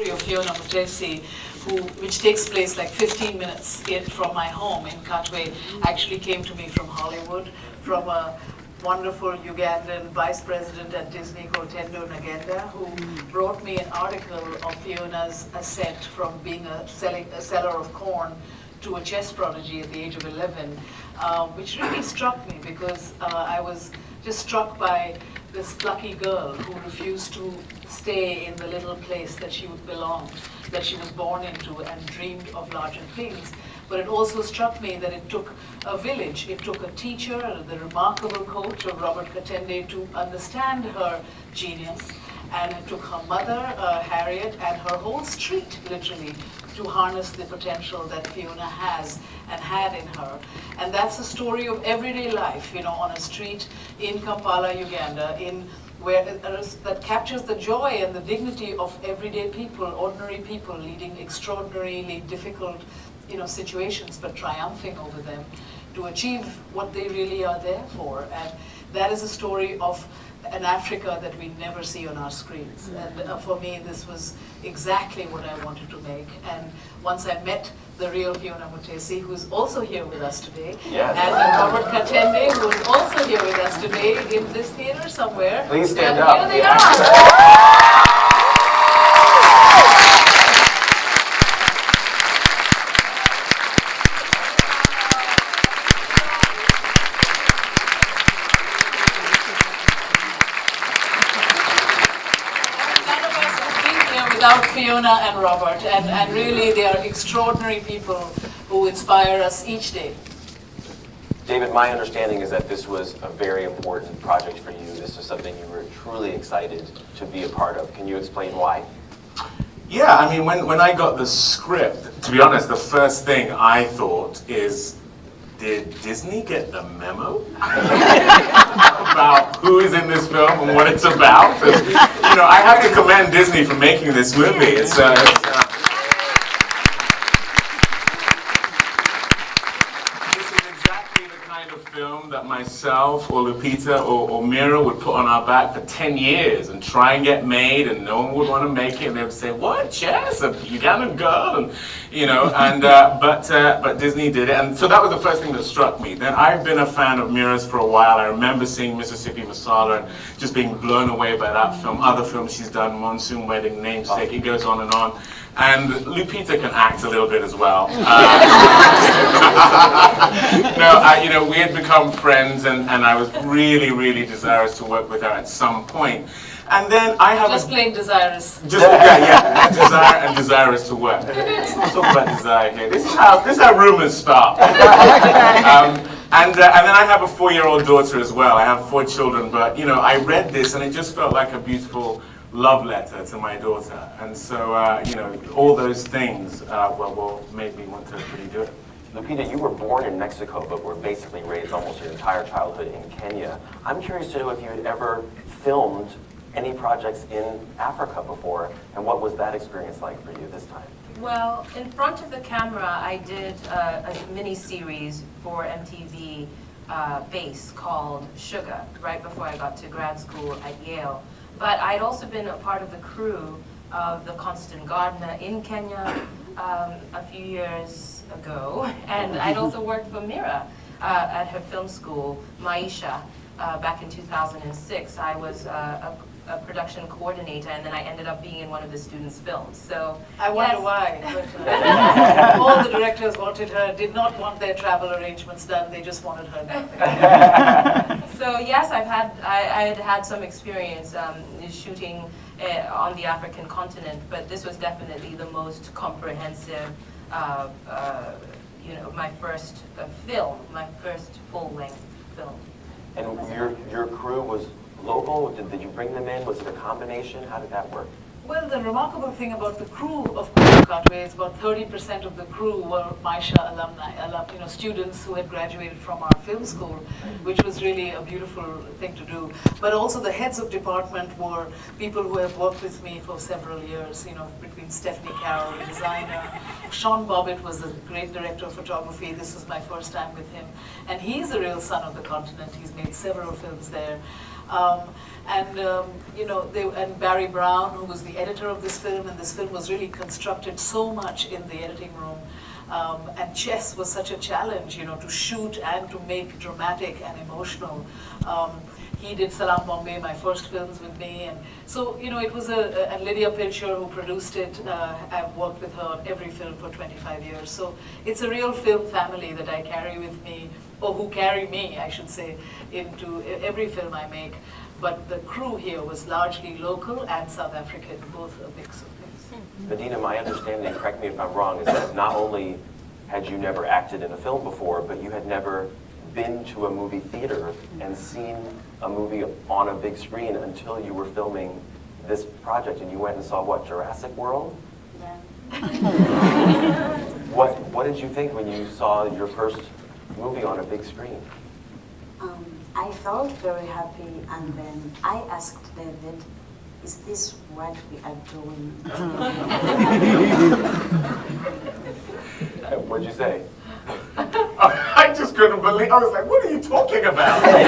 Of Fiona Mutesi, which takes place like 15 minutes from my home in Katwe, actually came to me from Hollywood, from a wonderful Ugandan vice president at Disney called Tendo Nagenda, who brought me an article of Fiona's ascent from being a seller of corn to a chess prodigy at the age of 11, which really struck me because I was just struck by this plucky girl who refused to stay in the little place that she belonged, that she was born into and dreamed of larger things. But it also struck me that it took a village, it took a teacher, the remarkable coach of Robert Katende, to understand her genius. And it took her mother, Harriet, and her whole street, literally, to harness the potential that Fiona has and had in her. And that's a story of everyday life, you know, on a street in Kampala, Uganda, that captures the joy and the dignity of everyday people, ordinary people leading extraordinarily difficult, you know, situations, but triumphing over them to achieve what they really are there for. And that is a story of an Africa that we never see on our screens. And for me, this was exactly what I wanted to make. And once I met the real Fiona Mutesi, who's also here with us today, yes, and Robert Katende, who's also here with us today in this theater somewhere. Please stand up. Here they are. Without Fiona and Robert, and really they are extraordinary people who inspire us each day. David, my understanding is that this was a very important project for you. This was something you were truly excited to be a part of. Can you explain why? Yeah, I mean, when I got the script, to be honest, the first thing I thought is, did Disney get the memo about who is in this film and what it's about? And, you know, I have to commend Disney for making this movie. This is exactly the kind of film that myself or Lupita or Mira would put on our back for 10 years and try and get made, and no one would want to make it, and they would say, what, chess, a Ugandan girl? And, you know, and but Disney did it, and so that was the first thing that struck me. Then I've been a fan of Mira's for a while. I remember seeing Mississippi Masala and just being blown away by that film. Other films she's done, Monsoon Wedding, Namesake, it goes on and on. And Lupita can act a little bit as well. No, you know, we had become friends, and I was really, really desirous to work with her at some point. And then I have just plain desirous. Just yeah, desire and desirous to work. Let's not talk about desire here. This is how rumors start. And then I have a 4-year-old daughter as well. I have 4 children, but you know, I read this and it just felt like a beautiful love letter to my daughter. And so you know, all those things well made me want to really do it. Lupita, you were born in Mexico, but were basically raised almost your entire childhood in Kenya. I'm curious to know if you had ever filmed any projects in Africa before, and what was that experience like for you this time? Well, in front of the camera, I did a mini-series for MTV Base called Sugar, right before I got to grad school at Yale. But I'd also been a part of the crew of The Constant Gardener in Kenya a few years ago, and I'd also worked for Mira at her film school, Maisha, back in 2006. I was a production coordinator, and then I ended up being in one of the students' films. So I wonder why. But, all the directors wanted her, did not want their travel arrangements done. They just wanted her done. So yes, I had had some experience shooting on the African continent, but this was definitely the most comprehensive. You know, my first film, my first full-length film. And your crew was local? Did you bring them in? Was it a combination? How did that work? Well, the remarkable thing about the crew of Katwe is about 30% of the crew were Maisha alumni, you know, students who had graduated from our film school, which was really a beautiful thing to do. But also the heads of department were people who have worked with me for several years, you know, between Stephanie Carroll, the designer. Sean Bobbitt was the great director of photography. This was my first time with him. And he's a real son of the continent. He's made several films there. You know, and Barry Brown, who was the editor of this film, and this film was really constructed so much in the editing room. And chess was such a challenge, you know, to shoot and to make dramatic and emotional. He did Salam Bombay, my first films with me, and so, you know, it was and Lydia Pilcher, who produced it, I've worked with her on every film for 25 years. So it's a real film family that I carry with me, or who carry me, I should say, into every film I make. But the crew here was largely local and South African, both a mix of things. Madina, my understanding, correct me if I'm wrong, is that not only had you never acted in a film before, but you had never been to a movie theater and seen a movie on a big screen until you were filming this project, and you went and saw, what, Jurassic World? Yeah. What did you think when you saw your first movie on a big screen? I felt very happy, and then I asked David, is this what we are doing? What'd you say? I just couldn't believe. I was like, "What are you talking about?" We're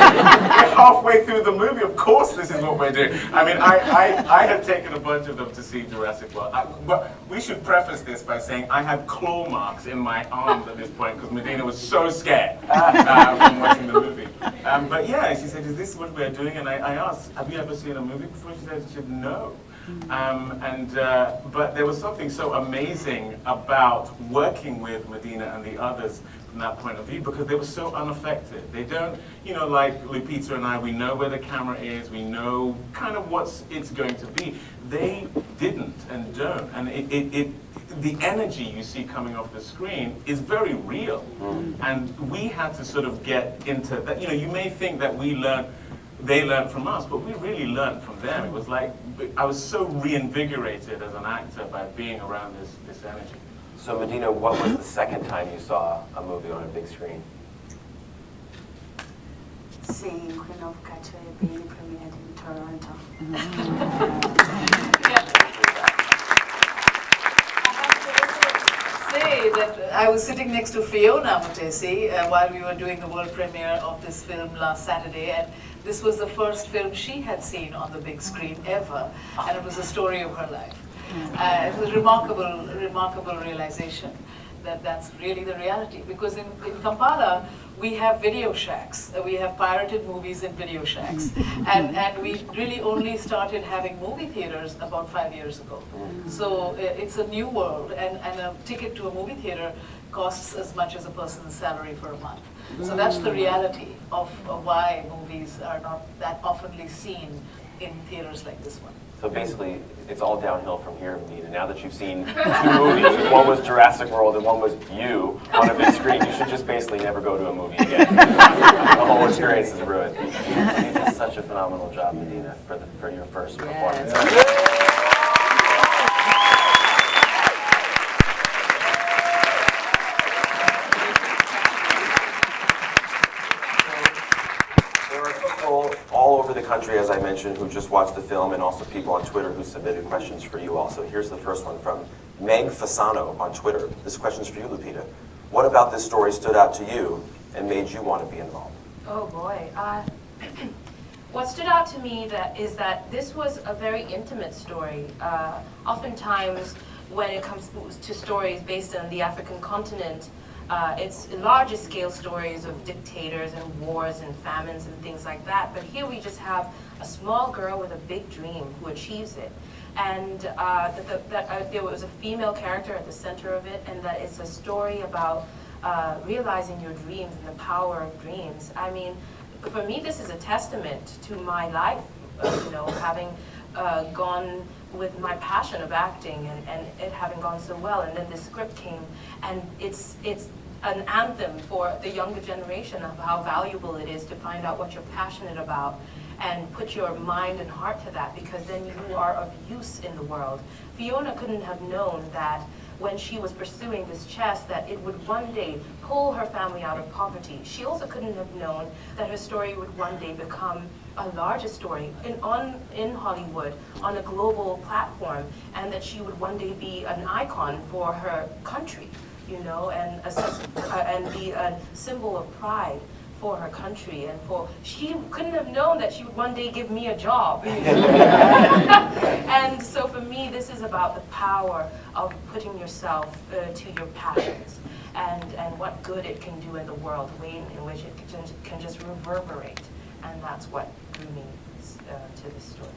halfway through the movie. Of course, this is what we're doing. I mean, I had taken a bunch of them to see Jurassic World. But we should preface this by saying I had claw marks in my arms at this point because Madina was so scared from watching the movie. But yeah, she said, "Is this what we're doing?" And I asked, "Have you ever seen a movie before?" She said, "No." But there was something so amazing about working with Madina and the others from that point of view, because they were so unaffected. They don't, you know, like Lupita and I, we know where the camera is, we know kind of what it's going to be. They didn't and don't, and the energy you see coming off the screen is very real. And we had to sort of get into that. You know, you may think that they learned from us, but we really learned from them. It was like, I was so reinvigorated as an actor by being around this energy. So Madina, what was the second time you saw a movie on a big screen? Seeing Queen of Katwe being premiered in Toronto. That I was sitting next to Fiona Mutesi while we were doing the world premiere of this film last Saturday, and this was the first film she had seen on the big screen ever, and it was the story of her life. It was a remarkable realization that that's really the reality, because in Kampala we have video shacks, we have pirated movies in video shacks, and we really only started having movie theaters about 5 years ago. So it's a new world, and a ticket to a movie theater costs as much as a person's salary for a month. So that's the reality of why movies are not that oftenly seen in theaters like this one. So basically, it's all downhill from here, Madina. Now that you've seen 2 movies, one was Jurassic World and one was you on a big screen, you should just basically never go to a movie again. The whole experience is ruined. You did such a phenomenal job, Madina, for your first performance. All over the country, as I mentioned, who just watched the film, and also people on Twitter who submitted questions for you also. Here's the first one from Meg Fasano on Twitter. This question's for you, Lupita. What about this story stood out to you and made you want to be involved? Oh boy. What stood out to me is that this was a very intimate story. Oftentimes, when it comes to stories based on the African continent, it's larger scale stories of dictators and wars and famines and things like that. But here we just have a small girl with a big dream who achieves it. And there was a female character at the center of it, and that it's a story about realizing your dreams and the power of dreams. I mean, for me, this is a testament to my life, you know, having gone with my passion of acting and it having gone so well. And then the script came, and it's an anthem for the younger generation of how valuable it is to find out what you're passionate about and put your mind and heart to that, because then you are of use in the world. Fiona couldn't have known that when she was pursuing this chess that it would one day pull her family out of poverty. She also couldn't have known that her story would one day become a larger story in Hollywood on a global platform, and that she would one day be an icon for her country, you know, and be a symbol of pride for her country, and she couldn't have known that she would one day give me a job. And so for me, this is about the power of putting yourself to your passions, and what good it can do in the world, the way in which it can just reverberate. And that's what drew me to this story.